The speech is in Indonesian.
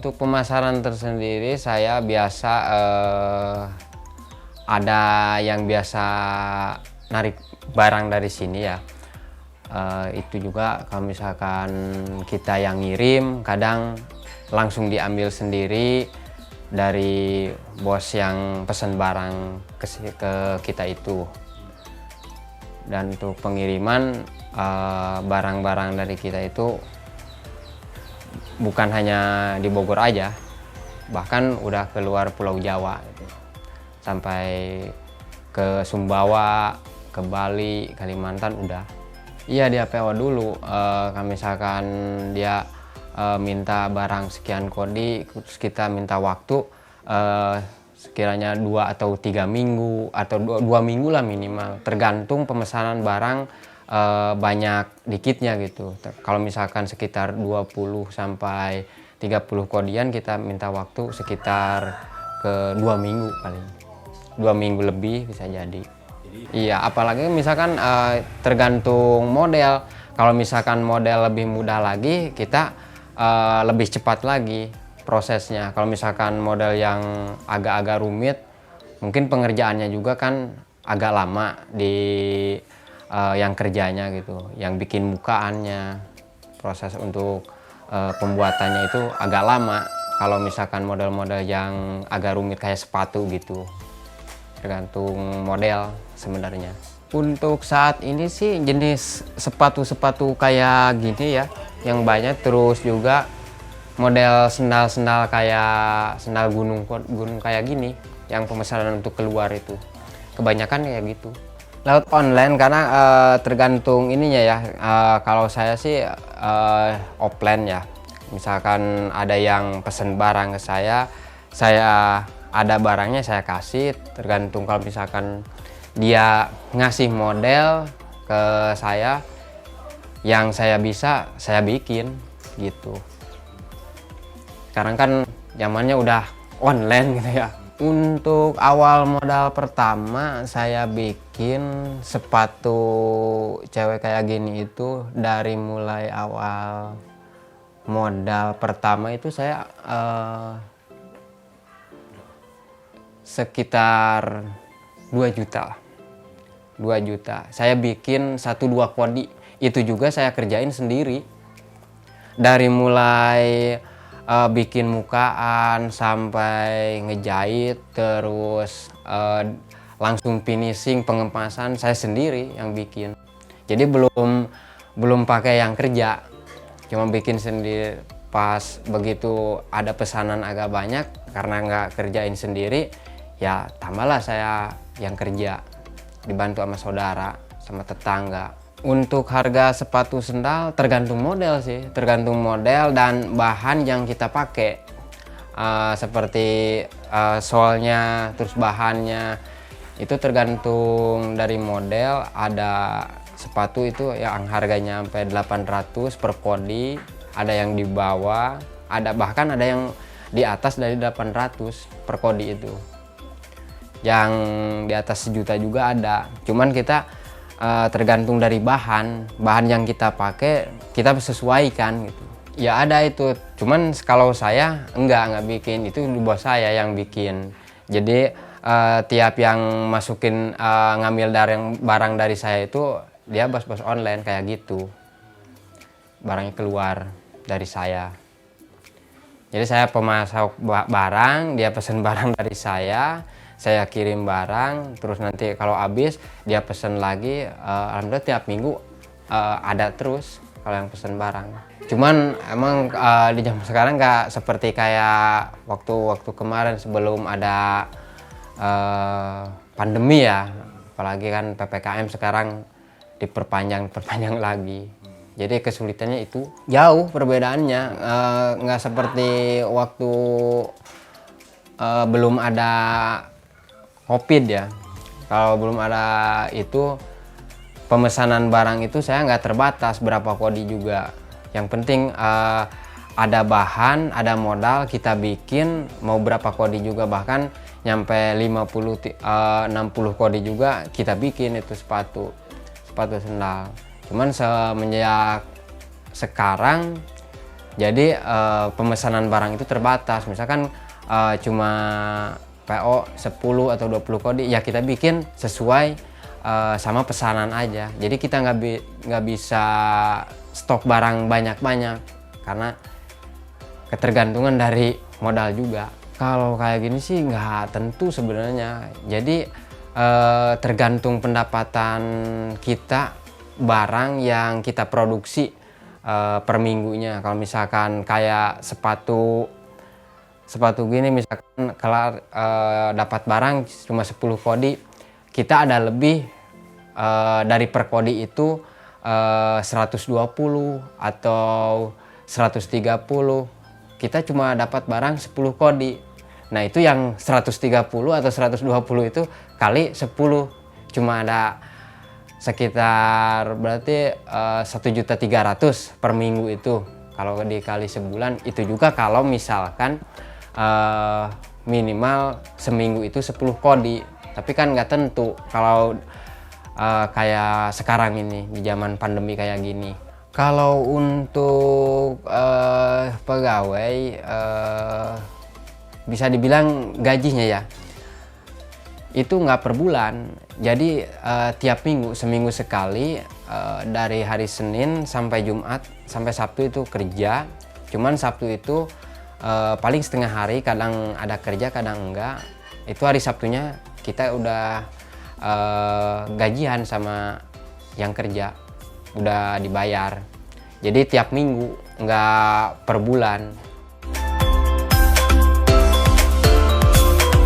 Untuk pemasaran tersendiri saya biasa ada yang biasa narik barang dari sini ya. Itu juga kalau misalkan kita yang ngirim kadang langsung diambil sendiri dari bos yang pesan barang ke kita itu. Dan untuk pengiriman barang-barang dari kita itu bukan hanya di Bogor aja, bahkan udah keluar Pulau Jawa gitu. Sampai ke Sumbawa, ke Bali, Kalimantan udah. Iya, dia PO dulu. Kalau misalkan dia minta barang sekian kodi, terus kita minta waktu sekiranya 2 atau 3 minggu atau 2 minggu lah minimal, tergantung pemesanan barang banyak dikitnya gitu. Kalau misalkan sekitar 20 sampai 30 kodian, kita minta waktu sekitar ke 2 minggu paling. 2 minggu lebih bisa jadi. Iya, apalagi misalkan tergantung model. Kalau misalkan model lebih mudah lagi, kita lebih cepat lagi prosesnya. Kalau misalkan model yang agak-agak rumit, mungkin pengerjaannya juga kan agak lama di yang kerjanya gitu, yang bikin mukaannya, proses untuk pembuatannya itu agak lama. Kalau misalkan model-model yang agak rumit kayak sepatu gitu, tergantung model sebenarnya. Untuk saat ini sih jenis sepatu-sepatu kayak gini ya yang banyak, terus juga model sendal-sendal kayak sendal gunung kayak gini yang pemesanan untuk keluar itu kebanyakan kayak gitu. Lewat online karena tergantung ininya ya. Kalau saya sih offline ya. Misalkan ada yang pesen barang ke saya ada barangnya saya kasih. Tergantung kalau misalkan dia ngasih model ke saya yang saya bisa, saya bikin gitu. Sekarang kan zamannya udah online gitu ya. Untuk awal modal pertama saya bikin sepatu cewek kayak gini itu dari mulai awal modal pertama itu saya sekitar 2 juta lah. 2 juta. Saya bikin 1-2 kodi. Itu juga saya kerjain sendiri. Dari mulai bikin mukaan sampai ngejahit, terus langsung finishing pengepasan saya sendiri yang bikin. Jadi belum pakai yang kerja, cuma bikin sendiri. Pas begitu ada pesanan agak banyak karena nggak kerjain sendiri, ya tambahlah saya yang kerja, dibantu sama saudara sama tetangga. Untuk harga sepatu sendal tergantung model sih, tergantung model dan bahan yang kita pakai. Seperti soalnya, terus bahannya itu tergantung dari model. Ada sepatu itu yang harganya sampai 800 per kodi, ada yang di bawah, bahkan ada yang di atas dari 800 per kodi itu. Yang di atas 1 juta juga ada. Cuman kita tergantung dari bahan yang kita pakai, kita sesuaikan gitu. Ya ada itu, cuman kalau saya enggak bikin, itu bos saya yang bikin. Jadi tiap yang masukin ngambil barang dari saya itu dia bos-bos online kayak gitu, barangnya keluar dari saya. Jadi saya pemasok barang, dia pesen barang dari saya kirim barang, terus nanti kalau habis dia pesen lagi. Alhamdulillah tiap minggu ada terus kalau yang pesen barang. Cuman emang di zaman sekarang nggak seperti kayak waktu kemarin sebelum ada pandemi ya, apalagi kan PPKM sekarang diperpanjang lagi. Jadi kesulitannya itu jauh perbedaannya, nggak seperti waktu belum ada COVID ya. Kalau belum ada itu, pemesanan barang itu saya nggak terbatas berapa kodi juga. Yang penting ada bahan, ada modal, kita bikin mau berapa kodi juga, bahkan nyampe 50-60 kodi juga kita bikin itu sepatu sendal. Cuman semenjak sekarang jadi pemesanan barang itu terbatas. Misalkan cuma PO 10 atau 20 kodi, ya kita bikin sesuai sama pesanan aja. Jadi kita nggak bisa stok barang banyak-banyak karena ketergantungan dari modal juga. Kalau kayak gini sih nggak tentu sebenarnya. Jadi tergantung pendapatan kita, barang yang kita produksi per minggunya. Kalau misalkan kayak sepatu gini, misalkan kelar dapat barang cuma 10 kodi, kita ada lebih dari per kodi itu 120 atau 130, kita cuma dapat barang 10 kodi. Nah itu yang 130 atau 120 itu kali 10 cuma ada sekitar berarti 1.300.000 per minggu itu. Kalau dikali sebulan itu juga kalau misalkan minimal seminggu itu 10 kodi. Tapi kan nggak tentu kalau kayak sekarang ini di zaman pandemi kayak gini. Kalau untuk pegawai bisa dibilang gajinya ya itu nggak per bulan, jadi tiap minggu, seminggu sekali, dari hari Senin sampai Jumat sampai Sabtu itu kerja. Cuman Sabtu itu paling setengah hari, kadang ada kerja kadang enggak. Itu hari Sabtunya kita udah gajian sama yang kerja, udah dibayar. Jadi tiap minggu, nggak per bulan.